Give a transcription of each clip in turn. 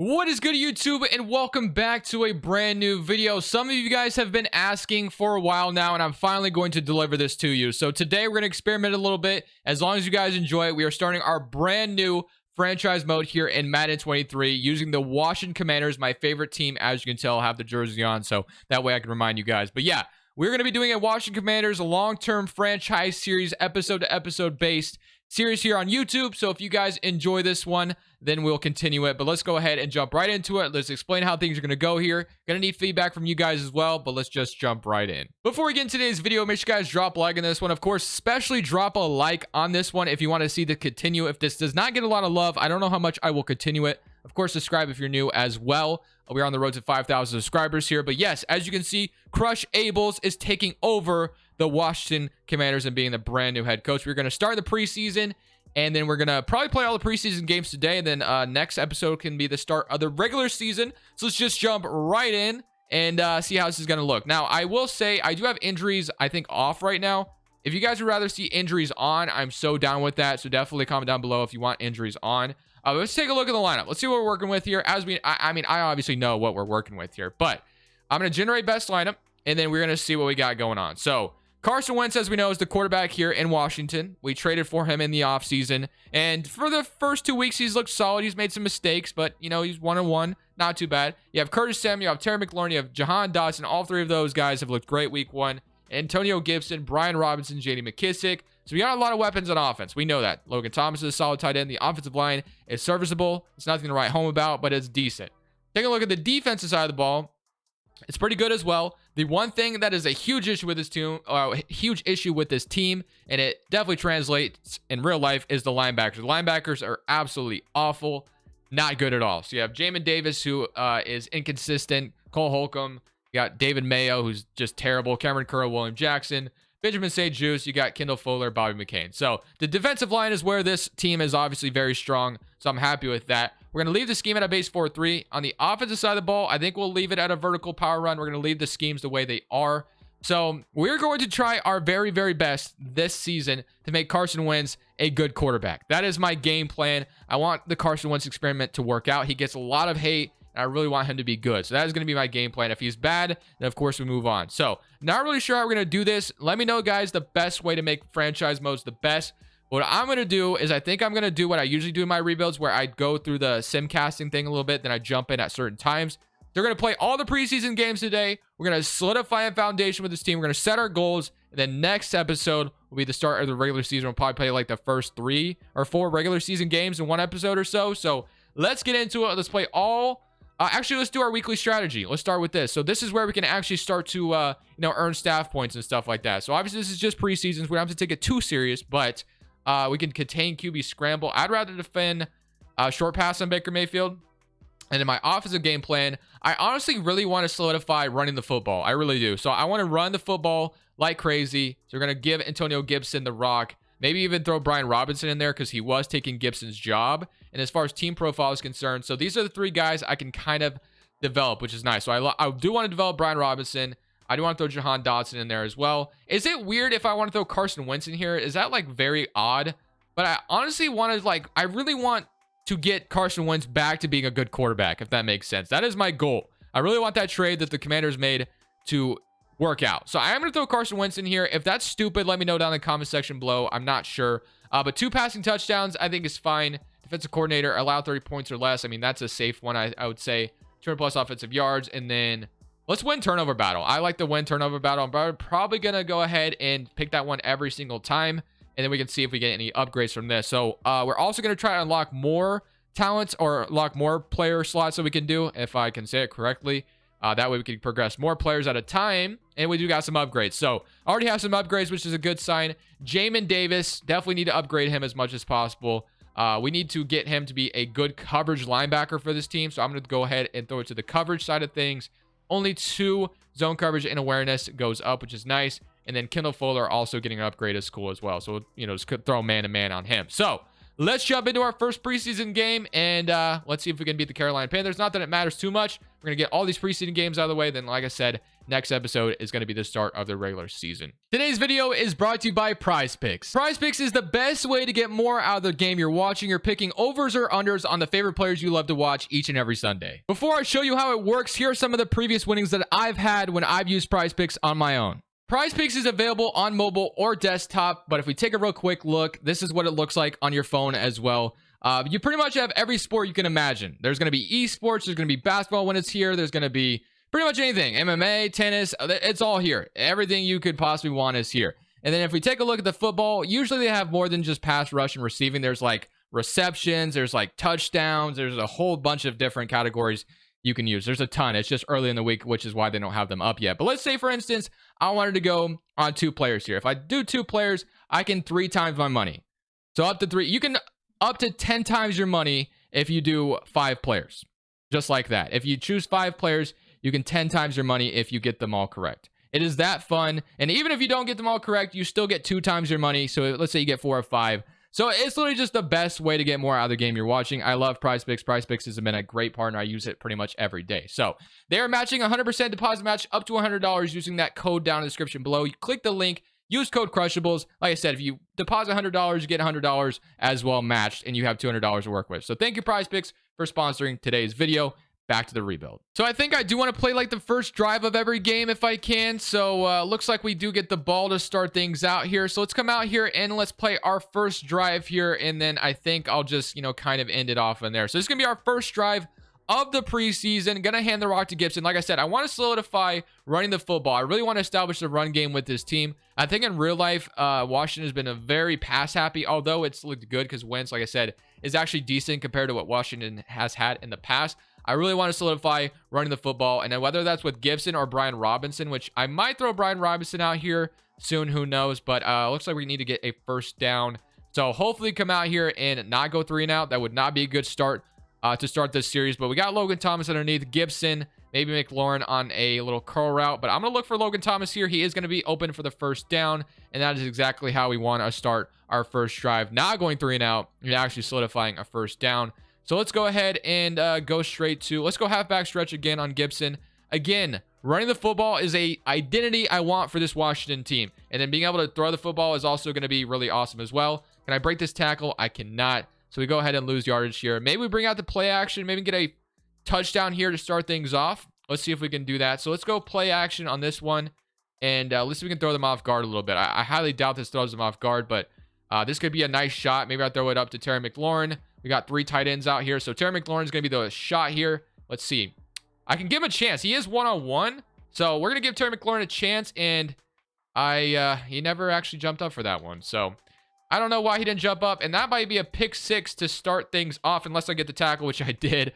What is good, YouTube, and welcome back to a brand new video. Some of you guys have been asking for a while now, and I'm finally going to deliver this to you. So today we're going to experiment a little bit. As long as you guys enjoy it, we are starting our brand new franchise mode here in Madden 23 using the Washington Commanders, my favorite team. As you can tell, I have the jersey on, so that way I can remind you guys. But yeah, we're going to be doing a Washington Commanders long-term franchise series, episode-to-episode based series here on YouTube. So if you guys enjoy this one, then we'll continue it. But let's go ahead and jump right into it. Let's explain how things are going to go here. Gonna need feedback from you guys as well, but let's just jump right in. Before we get into today's video, make sure you guys drop a like on this one. Of course, especially drop a like on this one if you want to see the continue. If this does not get a lot of love, I don't know how much I will continue it. Of course, subscribe if you're new as well. We're on the road to 5,000 subscribers here. But yes, as you can see, Crushables is taking over the Washington Commanders and being the brand new head coach. We're going to start the preseason, and then we're going to probably play all the preseason games today. And then next episode can be the start of the regular season. So let's just jump right in and see how this is going to look. Now, I will say I do have injuries, I think, off right now. If you guys would rather see injuries on, I'm so down with that. So definitely comment down below if you want injuries on. Let's take a look at the lineup. Let's see what we're working with here. I mean, I obviously know what we're working with here, but I'm going to generate best lineup, and then we're going to see what we got going on. So Carson Wentz, as we know, is the quarterback here in Washington. We traded for him in the offseason, and for the first 2 weeks, he's looked solid. He's made some mistakes, but, you know, he's 1-1. Not too bad. You have Curtis Samuel, you have Terry McLaurin, you have Jahan Dotson. All three of those guys have looked great week one. Antonio Gibson, Brian Robinson, J.D. McKissick. So we got a lot of weapons on offense. We know that. Logan Thomas is a solid tight end. The offensive line is serviceable. It's nothing to write home about, but it's decent. Take a look at the defensive side of the ball. It's pretty good as well. The one thing that is a huge issue with this team, and it definitely translates in real life, is the linebackers. The linebackers are absolutely awful. Not good at all. So you have Jamin Davis, who is inconsistent. Cole Holcomb. You got David Mayo, who's just terrible. Cameron Curl, William Jackson. Benjamin St. Juice, you got Kendall Fuller, Bobby McCain. So the defensive line is where this team is obviously very strong. So I'm happy with that. We're going to leave the scheme at a base 4-3. On the offensive side of the ball, I think we'll leave it at a vertical power run. We're going to leave the schemes the way they are. So we're going to try our very, very best this season to make Carson Wentz a good quarterback. That is my game plan. I want the Carson Wentz experiment to work out. He gets a lot of hate, and I really want him to be good. So that is going to be my game plan. If he's bad, then of course we move on. So not really sure how we're going to do this. Let me know, guys, the best way to make franchise modes the best. What I'm going to do is I think I'm going to do what I usually do in my rebuilds, where I go through the sim casting thing a little bit, then I jump in at certain times. They're going to play all the preseason games today. We're going to solidify a foundation with this team. We're going to set our goals. And then next episode will be the start of the regular season. We'll probably play like the first 3 or 4 regular season games in one episode or so. So let's get into it. Let's play all... actually, let's do our weekly strategy. Let's start with this. So this is where we can actually start to, earn staff points and stuff like that. So obviously, this is just preseasons. We don't have to take it too serious, but we can contain QB scramble. I'd rather defend short pass on Baker Mayfield. And in my offensive game plan, I honestly really want to solidify running the football. I really do. So I want to run the football like crazy. So we're going to give Antonio Gibson the rock. Maybe even throw Brian Robinson in there because he was taking Gibson's job. And as far as team profile is concerned, so these are the 3 guys I can kind of develop, which is nice. So I do want to develop Brian Robinson. I do want to throw Jahan Dotson in there as well. Is it weird if I want to throw Carson Wentz in here? Is that like very odd? But I honestly want to I really want to get Carson Wentz back to being a good quarterback, if that makes sense. That is my goal. I really want that trade that the Commanders made to work out. So I am going to throw Carson Wentz in here. If that's stupid, let me know down in the comment section below. I'm not sure. But 2 passing touchdowns, I think is fine. Defensive coordinator, allow 30 points or less. I mean, that's a safe one, I would say. 200 plus offensive yards. And then let's win turnover battle. I like the win turnover battle. I'm probably going to go ahead and pick that one every single time. And then we can see if we get any upgrades from this. So we're also going to try to unlock more talents or unlock more player slots that we can do, if I can say it correctly. That way we can progress more players at a time. And we do got some upgrades. So I already have some upgrades, which is a good sign. Jamin Davis, definitely need to upgrade him as much as possible. We need to get him to be a good coverage linebacker for this team. So I'm going to go ahead and throw it to the coverage side of things. Only 2 zone coverage and awareness goes up, which is nice. And then Kendall Fuller also getting an upgrade is cool as well. So, just could throw man-to-man on him. So let's jump into our first preseason game, and let's see if we can beat the Carolina Panthers. Not that it matters too much. We're going to get all these preseason games out of the way. Then, like I said, next episode is going to be the start of the regular season. Today's video is brought to you by Prize Picks. Prize Picks is the best way to get more out of the game you're watching. You're picking overs or unders on the favorite players you love to watch each and every Sunday. Before I show you how it works, here are some of the previous winnings that I've had when I've used Prize Picks on my own. Prize Picks is available on mobile or desktop, but if we take a real quick look, this is what it looks like on your phone as well. You pretty much have every sport you can imagine. There's going to be esports, there's going to be basketball when it's here, there's going to be pretty much anything. MMA, tennis, it's all here. Everything you could possibly want is here. And then if we take a look at the football, usually they have more than just pass rush and receiving. There's like receptions, there's like touchdowns, there's a whole bunch of different categories you can use. There's a ton. It's just early in the week, which is why they don't have them up yet. But let's say, for instance, I wanted to go on 2 players here. If I do 2 players, I can 3 times my money. So up to 3. You can up to 10 times your money if you do 5 players. Just like that. If you choose 5 players, you can 10 times your money if you get them all correct. It is that fun. And even if you don't get them all correct, you still get 2 times your money. So let's say you get 4 or 5. So it's literally just the best way to get more out of the game you're watching. I love Prize Picks. Prize Picks has been a great partner. I use it pretty much every day. So they are matching 100% deposit match up to $100 using that code down in the description below. You click the link, use code Crushables. Like I said, if you deposit $100, you get $100 as well matched, and you have $200 to work with. So thank you, Prize Picks, for sponsoring today's video. Back to the rebuild. So I think I do want to play like the first drive of every game if I can. So looks like we do get the ball to start things out here. So let's come out here and let's play our first drive here. And then I think I'll just, kind of end it off in there. So this is going to be our first drive of the preseason. Gonna hand the rock to Gibson. Like I said, I want to solidify running the football. I really want to establish the run game with this team. I think in real life, Washington has been a very pass happy, although it's looked good because Wentz, like I said, is actually decent compared to what Washington has had in the past. I really want to solidify running the football, and then whether that's with Gibson or Brian Robinson, which I might throw Brian Robinson out here soon, who knows, but looks like we need to get a first down. So hopefully come out here and not go 3 and out. That would not be a good start to start this series, but we got Logan Thomas underneath, Gibson, maybe McLaurin on a little curl route, but I'm going to look for Logan Thomas here. He is going to be open for the first down, and that is exactly how we want to start our first drive. Not going 3 and out, and actually solidifying a first down. So let's go ahead and go straight to, let's go halfback stretch again on Gibson. Again, running the football is a identity I want for this Washington team. And then being able to throw the football is also going to be really awesome as well. Can I break this tackle? I cannot. So we go ahead and lose yardage here. Maybe we bring out the play action, maybe get a touchdown here to start things off. Let's see if we can do that. So let's go play action on this one. And let's see if we can throw them off guard a little bit. I highly doubt this throws them off guard, but this could be a nice shot. Maybe I'll throw it up to Terry McLaurin. We got 3 tight ends out here. So Terry McLaurin is going to be the shot here. Let's see. I can give him a chance. He is one-on-one. So we're going to give Terry McLaurin a chance. And he never actually jumped up for that one. So I don't know why he didn't jump up. And that might be a pick 6 to start things off unless I get the tackle, which I did.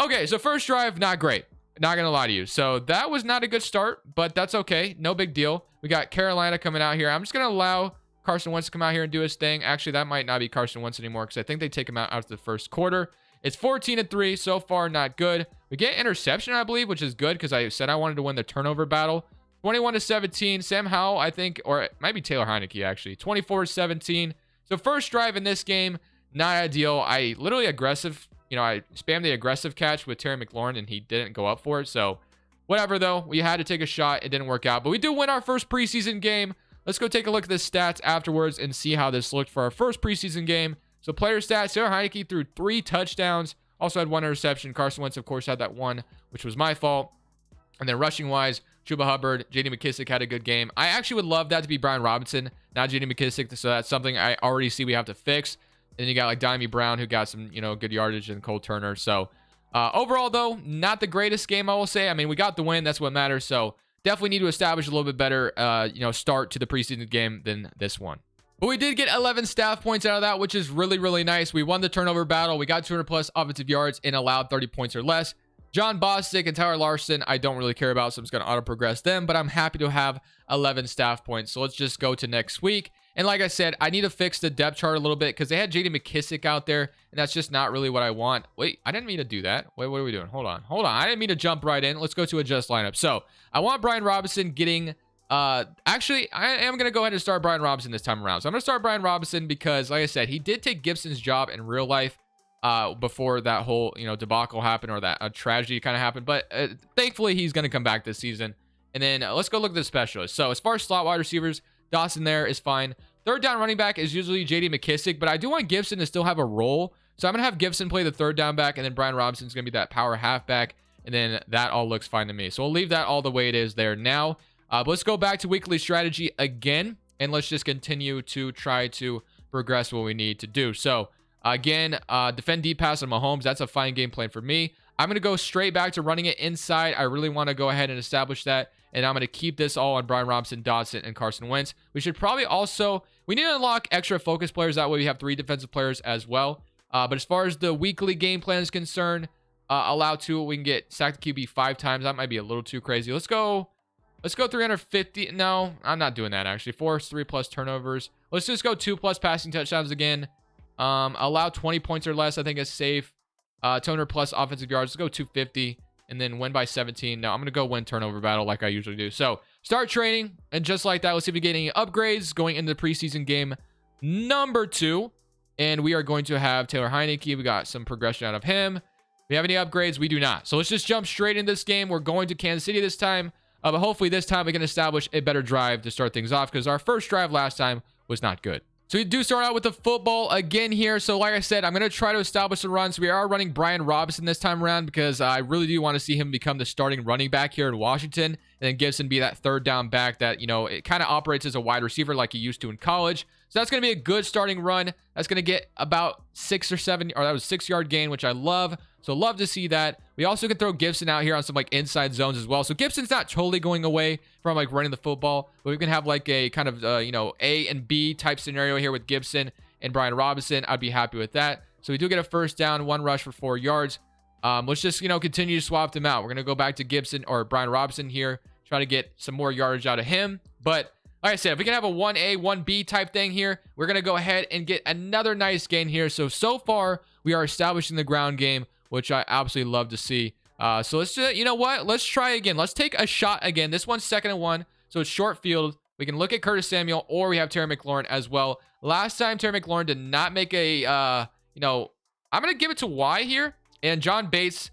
Okay, so first drive, not great. Not going to lie to you. So that was not a good start, but that's okay. No big deal. We got Carolina coming out here. I'm just going to allow Carson Wentz to come out here and do his thing. Actually, that might not be Carson Wentz anymore because I think they take him out after the first quarter. It's 14-3. So far, not good. We get interception, I believe, which is good because I said I wanted to win the turnover battle. 21-17. Sam Howell, I think, or it might be Taylor Heineke, actually. 24-17. So first drive in this game, not ideal. I literally aggressive, I spammed the aggressive catch with Terry McLaurin and he didn't go up for it. So whatever, though. We had to take a shot. It didn't work out. But we do win our first preseason game. Let's go take a look at the stats afterwards and see how this looked for our first preseason game. So player stats, Taylor Heineke threw 3 touchdowns, also had 1 interception. Carson Wentz, of course, had that one, which was my fault. And then rushing-wise, Chuba Hubbard, J.D. McKissick had a good game. I actually would love that to be Brian Robinson, not J.D. McKissick, so that's something I already see we have to fix. And then you got like Dimey Brown, who got some, good yardage, and Cole Turner. So overall, though, not the greatest game, I will say. I mean, we got the win. That's what matters. So definitely need to establish a little bit better, start to the preseason game than this one. But we did get 11 staff points out of that, which is really, really nice. We won the turnover battle. We got 200 plus offensive yards and allowed 30 points or less. John Bostic and Tyler Larson, I don't really care about, so I'm just going to auto-progress them. But I'm happy to have 11 staff points. So let's just go to next week. And like I said, I need to fix the depth chart a little bit because they had J.D. McKissick out there, and that's just not really what I want. Wait, I didn't mean to do that. Wait, what are we doing? Hold on. I didn't mean to jump right in. Let's go to adjust lineup. So I want Brian Robinson getting Actually, I am going to go ahead and start Brian Robinson this time around. So I'm going to start Brian Robinson because, like I said, he did take Gibson's job in real life before that whole, debacle happened, or that a tragedy kind of happened. But thankfully, he's going to come back this season. And then let's go look at the specialists. So as far as slot wide receivers, Dawson there is fine. Third down running back is usually J.D. McKissick, but I do want Gibson to still have a role. So I'm going to have Gibson play the third down back, and then Brian Robinson's going to be that power halfback. And then that all looks fine to me. So we'll leave that all the way it is there now. But let's go back to weekly strategy again, and let's just continue to try to progress what we need to do. So again, defend deep pass on Mahomes. That's a fine game plan for me. I'm going to go straight back to running it inside. I really want to go ahead and establish that. And I'm going to keep this all on Brian Robinson, Dodson, and Carson Wentz. We should probably also, we need to unlock extra focus players. That way we have 3 defensive players as well. But as far as the weekly game plan is concerned, allow 2. We can get sacked QB 5 times. That might be a little too crazy. Let's go 350. No, I'm not doing that actually. Force 3+ turnovers. Let's just go 2+ passing touchdowns again. Allow 20 points or less, I think is safe. 200+ offensive yards. Let's go 250 and then win by 17. No, I'm going to go win turnover battle like I usually do. So start training, and just like that, let's see if we get any upgrades going into the preseason game number 2. And we are going to have Taylor Heineke. We got some progression out of him. We have any upgrades? We do not. So let's just jump straight into this game. We're going to Kansas City this time. But hopefully this time we can establish a better drive to start things off, because our first drive last time was not good. So we do start out with the football again here. So like I said, I'm going to try to establish a run. So we are running Brian Robinson this time around, because I really do want to see him become the starting running back here in Washington. And then Gibson be that third down back that, it kind of operates as a wide receiver like he used to in college. So that's going to be a good starting run. That's going to get about 6 or 7, or that was 6-yard gain, which I love. So love to see that. We also can throw Gibson out here on some inside zones as well. So Gibson's not totally going away from running the football, but we can have a kind of, A and B type scenario here with Gibson and Brian Robinson. I'd be happy with that. So we do get a first down, 1 rush for 4 yards. Let's just, continue to swap them out. We're going to go back to Gibson or Brian Robinson here, try to get some more yardage out of him. But like I said, if we can have a 1A, 1B type thing here, we're going to go ahead and get another nice gain here. So far, we are establishing the ground game, which I absolutely love to see. So let's do, you know what? Let's try again. Let's take a shot again. This one's 2nd and 1. So it's short field. We can look at Curtis Samuel, or we have Terry McLaurin as well. Last time, Terry McLaurin did not make a, I'm going to give it to Y here. And John Bates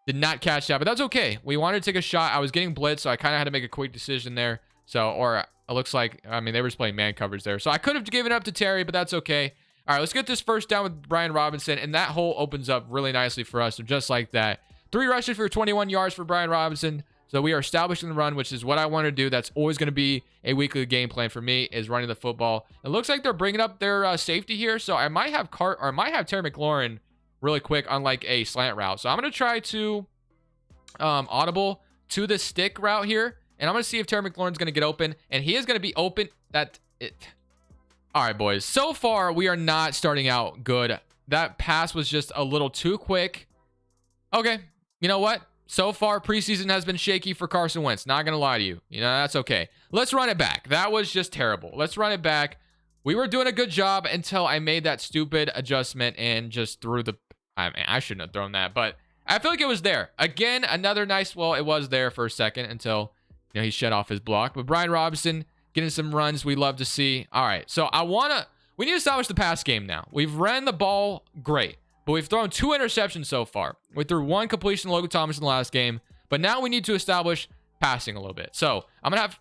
did not catch that, but that's okay. We wanted to take a shot. I was getting blitzed, so I kind of had to make a quick decision there. So, or it looks like, they were just playing man coverage there. So I could have given up to Terry, but that's okay. All right, let's get this first down with Brian Robinson, and that hole opens up really nicely for us. So just like that. 3 rushes for 21 yards for Brian Robinson. So we are establishing the run, which is what I want to do. That's always going to be a weekly game plan for me, is running the football. It looks like they're bringing up their safety here. So I might have Terry McLaurin really quick on a slant route. So I'm going to try to audible to the stick route here. And I'm going to see if Terry McLaurin's going to get open. And he is going to be open. All right, boys. So far, we are not starting out good. That pass was just a little too quick. Okay. You know what? So far, preseason has been shaky for Carson Wentz. Not going to lie to you. That's okay. Let's run it back. That was just terrible. Let's run it back. We were doing a good job until I made that stupid adjustment and just threw the... I shouldn't have thrown that, but I feel like it was there. Again, another nice... Well, it was there for a second until... he shut off his block. But Brian Robinson getting some runs we love to see. All right, so we need to establish the pass game now. We've ran the ball great, but we've thrown 2 interceptions so far. We threw 1 completion to Logan Thomas in the last game, but now we need to establish passing a little bit. So I'm gonna have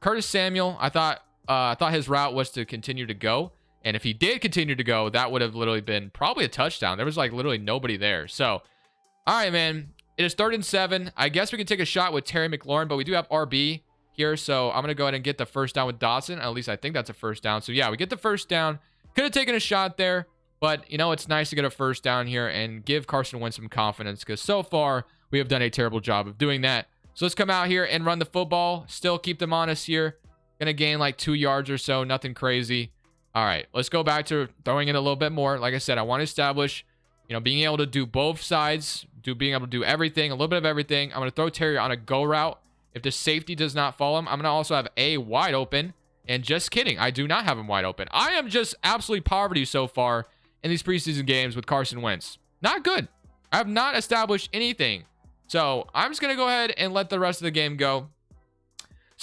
Curtis Samuel. I thought his route was to continue to go, and if he did continue to go, that would have literally been probably a touchdown. There was literally nobody there. So, all right, man. It is 3rd and 7. I guess we can take a shot with Terry McLaurin, but we do have RB here. So I'm going to go ahead and get the first down with Dotson. At least I think that's a first down. So yeah, we get the first down. Could have taken a shot there, but it's nice to get a first down here and give Carson Wentz some confidence, because so far we have done a terrible job of doing that. So let's come out here and run the football. Still keep them honest here. Going to gain 2 yards or so. Nothing crazy. All right, let's go back to throwing it a little bit more. Like I said, I want to establish, being able to do both sides, being able to do everything, a little bit of everything. I'm going to throw Terry on a go route. If the safety does not follow him, I'm going to also have A wide open. And just kidding, I do not have him wide open. I am just absolutely poverty so far in these preseason games with Carson Wentz. Not good. I have not established anything. So I'm just going to go ahead and let the rest of the game go.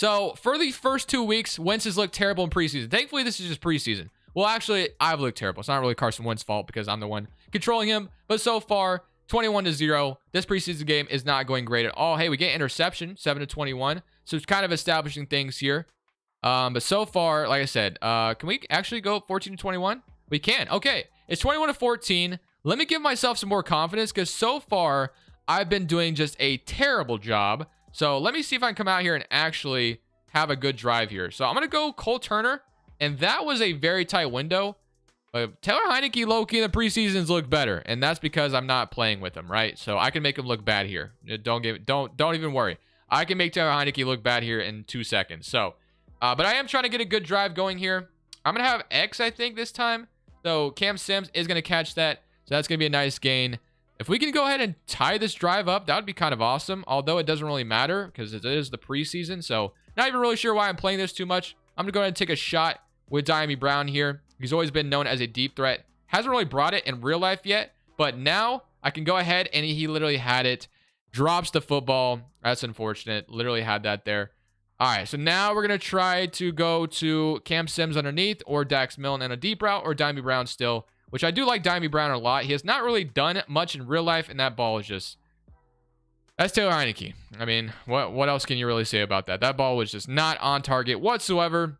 So for the first 2 weeks, Wentz has looked terrible in preseason. Thankfully, this is just preseason. Well, actually, I've looked terrible. It's not really Carson Wentz's fault because I'm the one controlling him. But so far, 21-0. This preseason game is not going great at all. Hey, we get interception, 7-21. So it's kind of establishing things here. But so far, like I said, can we actually go 14-21? We can. Okay, it's 21-14. Let me give myself some more confidence because so far, I've been doing just a terrible job. So let me see if I can come out here and actually have a good drive here. So I'm going to go Cole Turner. And that was a very tight window. But Taylor Heineke low-key in the preseasons look better. And that's because I'm not playing with him, right? So I can make him look bad here. Don't even worry. I can make Taylor Heineke look bad here in 2 seconds. So, but I am trying to get a good drive going here. I'm going to have X, I think, this time. So Cam Sims is going to catch that. So that's going to be a nice gain. If we can go ahead and tie this drive up, that would be kind of awesome. Although it doesn't really matter because it is the preseason. So not even really sure why I'm playing this too much. I'm going to go ahead and take a shot with Diami Brown here. He's always been known as a deep threat. Hasn't really brought it in real life yet. But now I can go ahead and he literally had it. Drops the football. That's unfortunate. Literally had that there. All right, so now we're going to try to go to Cam Sims underneath or Dax Milne in a deep route or Diami Brown still, which I do like Diami Brown a lot. He has not really done much in real life, and that ball is just... That's Taylor Heineke. I mean, what else can you really say about that? That ball was just not on target whatsoever.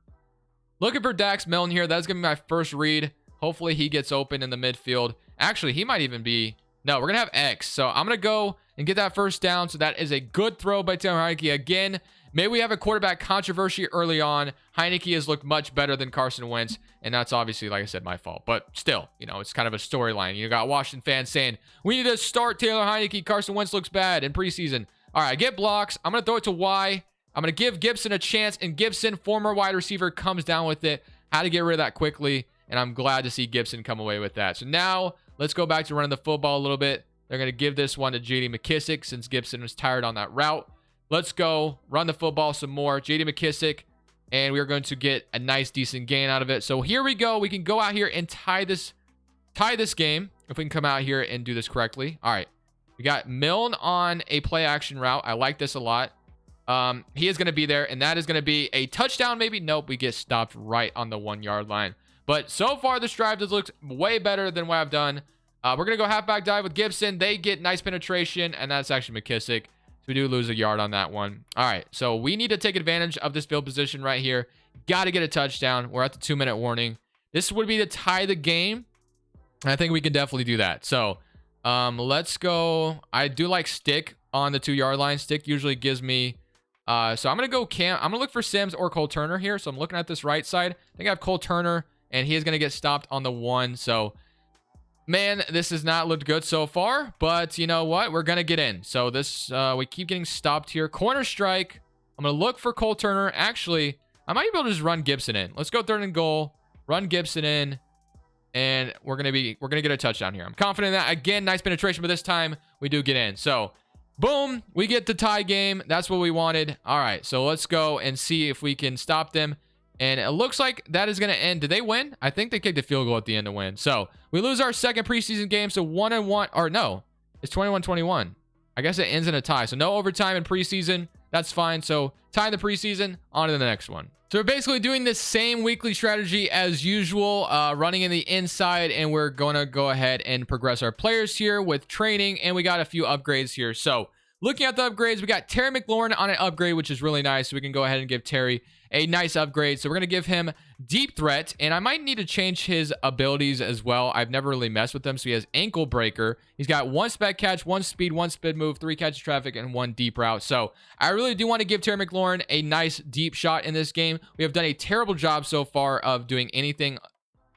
Looking for Dax Milne here. That's going to be my first read. Hopefully he gets open in the midfield. Actually, he might even be... No, we're going to have X. So I'm going to go and get that first down. So that is a good throw by Taylor Heineke. Again, maybe we have a quarterback controversy early on. Heineke has looked much better than Carson Wentz. And that's obviously, like I said, my fault. But still, you know, it's kind of a storyline. You got Washington fans saying, we need to start Taylor Heineke. Carson Wentz looks bad in preseason. All right, I get blocks. I'm going to throw it to Y. I'm going to give Gibson a chance. And Gibson, former wide receiver, comes down with it. How to get rid of that quickly. And I'm glad to see Gibson come away with that. So now let's go back to running the football a little bit. They're going to give this one to J.D. McKissick since Gibson was tired on that route. Let's go run the football some more. J.D. McKissick. And we're going to get a nice, decent gain out of it. So here we go. We can go out here and tie this game. If we can come out here and do this correctly. All right. We got Milne on a play action route. I like this a lot. He is going to be there. And that is going to be a touchdown maybe. Nope. We get stopped right on the 1 yard line. But so far, this drive does look way better than what I've done. We're going to go halfback dive with Gibson. They get nice penetration. And that's actually McKissick. So we do lose a yard on that one. All right. So we need to take advantage of this field position right here. Got to get a touchdown. We're at the 2-minute warning. This would be to tie the game. And I think we can definitely do that. So let's go. I do like stick on the 2 yard line. Stick usually gives me... so I'm going to go Cam. I'm going to look for Sims or Cole Turner here. So I'm looking at this right side. I think I have Cole Turner. And he is going to get stopped on the 1. So... Man, this has not looked good so far, but you know what? We're going to get in. So this, we keep getting stopped here. Corner strike. I'm going to look for Cole Turner. Actually, I might be able to just run Gibson in. Let's go 3rd and goal. Run Gibson in. And we're going to get a touchdown here. I'm confident in that. Again, nice penetration, but this time we do get in. So, boom, we get the tie game. That's what we wanted. All right, so let's go and see if we can stop them. And it looks like that is going to end. Did they win? I think they kicked a field goal at the end to win. So we lose our second preseason game. So 1-1, or no, it's 21-21. I guess it ends in a tie. So no overtime in preseason. That's fine. So tie the preseason, on to the next one. So we're basically doing this same weekly strategy as usual, running in the inside. And we're going to go ahead and progress our players here with training. And we got a few upgrades here. So looking at the upgrades, we got Terry McLaurin on an upgrade, which is really nice. So we can go ahead and give Terry a nice upgrade. So we're going to give him deep threat, and I might need to change his abilities as well. I've never really messed with them. So he has ankle breaker. He's got 1 spec catch, 1 speed, 1 spin move, 3 catch traffic, and 1 deep route. So I really do want to give Terry McLaurin a nice deep shot in this game. We have done a terrible job so far of doing anything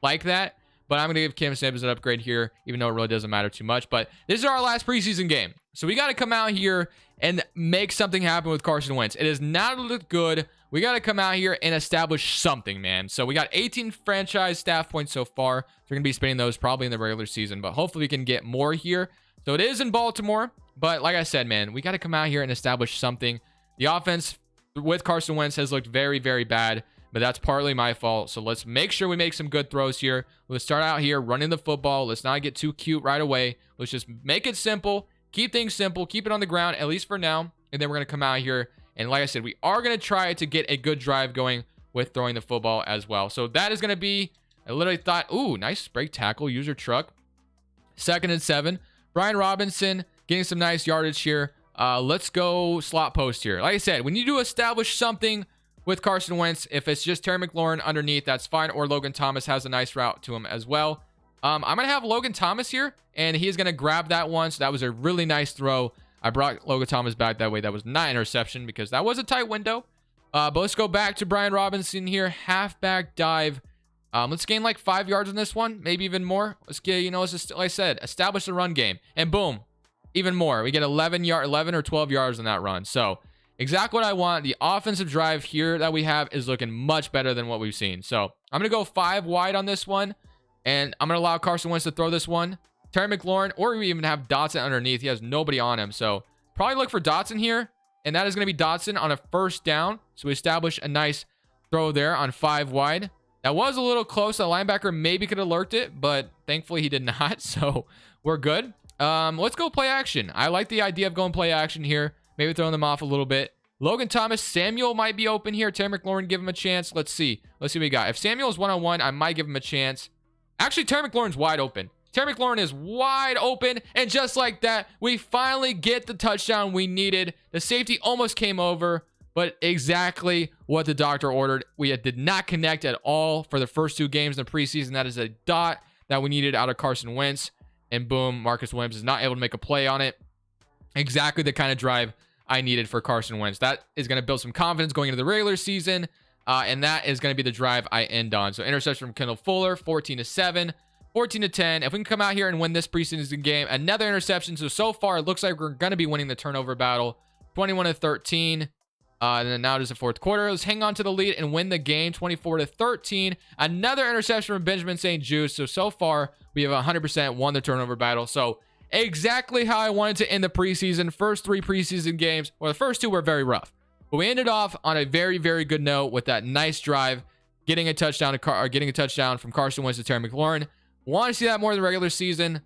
like that, but I'm going to give Cam Sims an upgrade here, even though it really doesn't matter too much. But this is our last preseason game. So we got to come out here and make something happen with Carson Wentz. It has not looked good. We got to come out here and establish something, man. So we got 18 franchise staff points so far. So we're going to be spending those probably in the regular season, but hopefully we can get more here. So it is in Baltimore, but like I said, man, we got to come out here and establish something. The offense with Carson Wentz has looked very, very bad, but that's partly my fault. So let's make sure we make some good throws here. Let's start out here running the football. Let's not get too cute right away. Let's just make it simple. Keep things simple. Keep it on the ground, at least for now. And then we're going to come out here And like I said, we are going to try to get a good drive going with throwing the football as well. So that is going to be, I literally thought, ooh, nice break tackle, user truck. 2nd and 7. Brian Robinson getting some nice yardage here. Let's go slot post here. Like I said, we need to establish something with Carson Wentz. If it's just Terry McLaurin underneath, that's fine. Or Logan Thomas has a nice route to him as well. I'm going to have Logan Thomas here, and he's going to grab that one. So that was a really nice throw. I brought Logan Thomas back that way. That was not interception because that was a tight window. But let's go back to Brian Robinson here. Halfback dive. Let's gain like 5 yards on this one, maybe even more. Let's get, let's just, like I said, establish the run game. And boom, even more. We get 11 or 12 yards on that run. So exactly what I want. The offensive drive here that we have is looking much better than what we've seen. So I'm going to go 5 wide on this one. And I'm going to allow Carson Wentz to throw this one. Terry McLaurin, or we even have Dotson underneath. He has nobody on him. So probably look for Dotson here. And that is going to be Dotson on a 1st down. So we establish a nice throw there on 5 wide. That was a little close. The linebacker maybe could have lurked it, but thankfully he did not. So we're good. Let's go play action. I like the idea of going play action here. Maybe throwing them off a little bit. Logan Thomas, Samuel might be open here. Terry McLaurin, give him a chance. Let's see. Let's see what we got. If Samuel is one-on-one, I might give him a chance. Actually, Terry McLaurin's wide open. Terry McLaurin is wide open. And just like that, we finally get the touchdown we needed. The safety almost came over, but exactly what the doctor ordered. We did not connect at all for the first 2 games in the preseason. That is a dot that we needed out of Carson Wentz. And boom, Marcus Williams is not able to make a play on it. Exactly the kind of drive I needed for Carson Wentz. That is going to build some confidence going into the regular season. And that is going to be the drive I end on. So interception from Kendall Fuller, 14-7, 14-10. If we can come out here and win this preseason game, another interception. So far, it looks like we're going to be winning the turnover battle, 21-13. And then now it is the 4th quarter. Let's hang on to the lead and win the game, 24-13. Another interception from Benjamin St. Juste. So far, we have 100% won the turnover battle. So exactly how I wanted to end the preseason. First 3 preseason games, or the first 2 were very rough. But we ended off on a very, very good note with that nice drive, getting a touchdown from Carson Wentz to Terry McLaurin. Want to see that more in the regular season?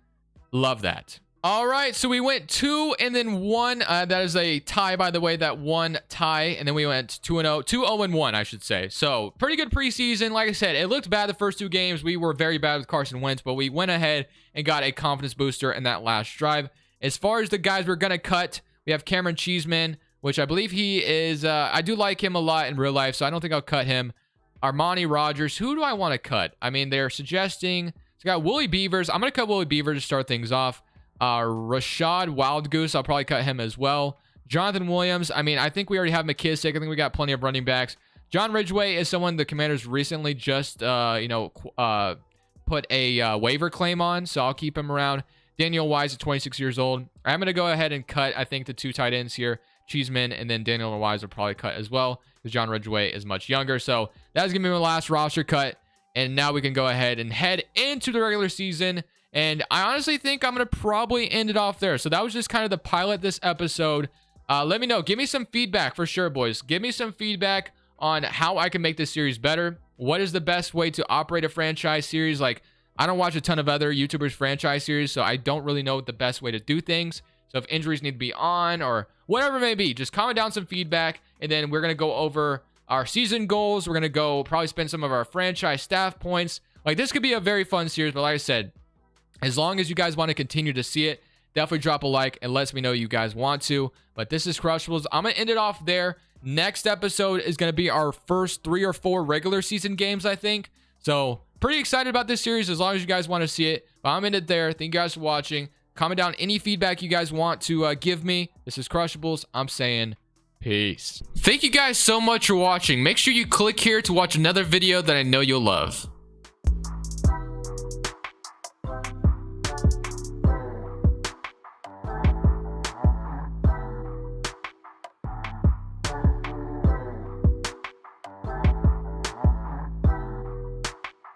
Love that. All right, so we went 2 and then 1. That is a tie, by the way, that 1 tie. And then we went 2-0, 2-0-1, I should say. So pretty good preseason. Like I said, it looked bad the first 2 games. We were very bad with Carson Wentz, but we went ahead and got a confidence booster in that last drive. As far as the guys we're going to cut, we have Cameron Cheeseman, which I believe he is, I do like him a lot in real life, so I don't think I'll cut him. Armani Rogers, who do I want to cut? I mean, they're suggesting, it's got Willie Beavers. I'm going to cut Willie Beavers to start things off. Rashad Wildgoose, I'll probably cut him as well. Jonathan Williams, I mean, I think we already have McKissick. I think we got plenty of running backs. John Ridgeway is someone the Commanders recently just, put a waiver claim on, so I'll keep him around. Daniel Wise at 26 years old. I'm going to go ahead and cut, I think, the 2 tight ends here. Cheeseman, and then Daniel Wise will probably cut as well because John Ridgeway is much younger. So that's going to be my last roster cut. And now we can go ahead and head into the regular season. And I honestly think I'm going to probably end it off there. So that was just kind of the pilot this episode. Let me know. Give me some feedback for sure, boys. Give me some feedback on how I can make this series better. What is the best way to operate a franchise series? Like, I don't watch a ton of other YouTubers' franchise series, so I don't really know the best way to do things. So if injuries need to be on or whatever it may be, just comment down some feedback. And then we're going to go over our season goals. We're going to go probably spend some of our franchise staff points. Like, this could be a very fun series. But like I said, as long as you guys want to continue to see it, definitely drop a like and let me know you guys want to. But this is Crushables. I'm going to end it off there. Next episode is going to be our first 3 or 4 regular season games, I think. So pretty excited about this series as long as you guys want to see it. But I'm in it there. Thank you guys for watching. Comment down any feedback you guys want to give me. This is Crushables. I'm saying peace. Thank you guys so much for watching. Make sure you click here to watch another video that I know you'll love.